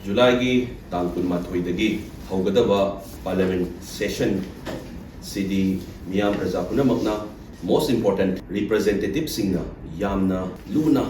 July tang kunmathoidagi haugadaba parliament session sidi miyam praja punamakna most important representative singna yamna luna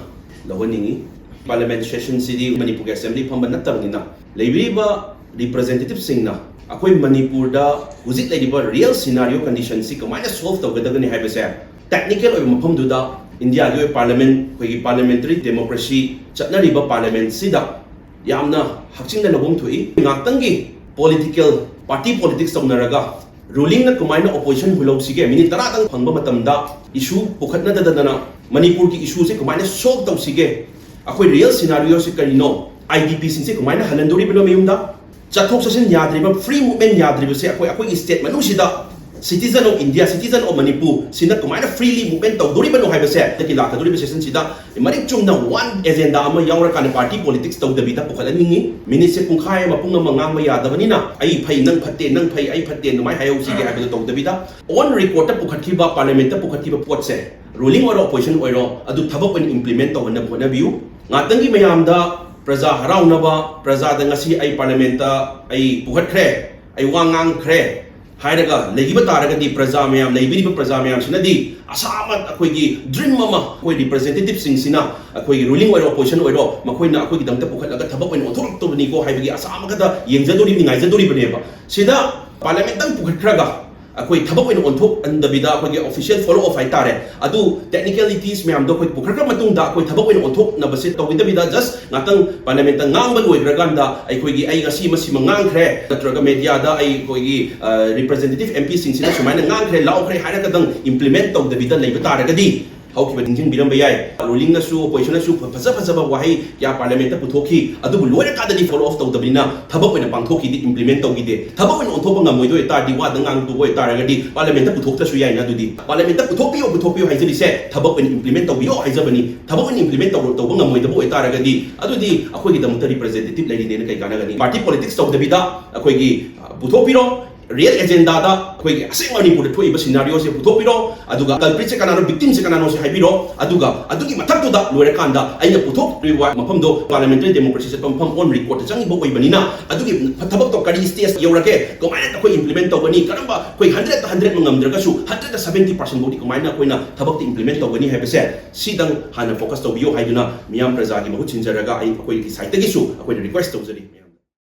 lawaningi parliament session sidi Manipur assembly phamba natamnina leibiriba representative singna akoi Manipur da hujik leiba real scenario condition si kamaina solve tawgadagani haibase technical oy mafam duda India gi parliament khoi parliamentary democracy chatnariba parliament sida yamna hakchingda nabong thui ngaktangi political party politics tawnaraga ruling na kumaina opposition hulog sige minute tara tang phangba matamda issue pukhatna dadana Manipur ki issue se kumaina solve taw sige akoi real scenario se karino IDP sin se kumaina halandori bino mayumda chathok sasin yadriba free movement yadriba se akoi state manu sida citizen of India, citizen of Manipur, sina kumaina freely movement tawdori bano haibase taki lakadori session sida marik chumna one agenda ama yaura kana party politics tawdabita pukalaningi minise kungkhai mapung mangang mayadabanina ai phai nang phai ai phatte numai hayo sige haibado tawdabita on record ta pukhathiba parliament ta pukhathiba potse ruling or opposition oiro adu thabak pen implement tawna bona view ngatangi mayamda praja haraunaba praja da ngasi ai parliament ta ai pukhathre ai wangang khre hairaga legiba taragadi praja mayam leibiriba praja mayam sinadi asamat akoigi dream mama koi representative sing sina akoigi ruling or opposition oiro makoina akoigi damta pukhatlaga thabak oin othorok tobni ko haibagi asamagada yengjadori ni ngaijadori baneba sida parliament tang pukhatraga akoi thabak oin onthok andabida akoigi official follow of haitare adu technicalities mayam do koi pukhatra matungda akoi thabak oin onthok na base tawidabida just ngatang parliament tang ngangban oigraganda aikoigi ai ngasi masi mangangkhre natraga media da ai koigi representative MP sing sina sumaina ngangkhre laukre harakadang implement tawdabida leiba taragadi haukiba dingjing biramba yai ruling na su opposition na su faza wahai ya parliament ta puthoki adu loira kadani follow off tawdabina thabak oina pangthoki di implement tawgide thabak oina onthopa ngamoido etardi wa dangang tu oi taragadi parliament ta puthokta su yai na dudi parliament ta puthokpiyo haijali se thabak oina implement tawbiyo haijabani thabak oina implement tawba ngamoido oi taragadi adudi akoi gi damta representative leini ne kai kanagani party politics tawdabida akoi gi puthokpiro real agenda da koi asing Manipur da thoi ba scenario se puthopiro aduga culprit se kanano victim se kanano se haibiro aduga adugi mathak to da loire kanda aina puthop riwa mafam do parliamentary democracy se pam on record changi bo oi banina adugi thabak to kari stage yorake komaina koi implement to bani karamba koi 100 mangamdra ka su 170% bodi komaina koina thabak ti implement to bani haibase sidang hana focus to bio haiduna miyam praja gi mahut chinjaraga ai koi ki site gi su koi request to jari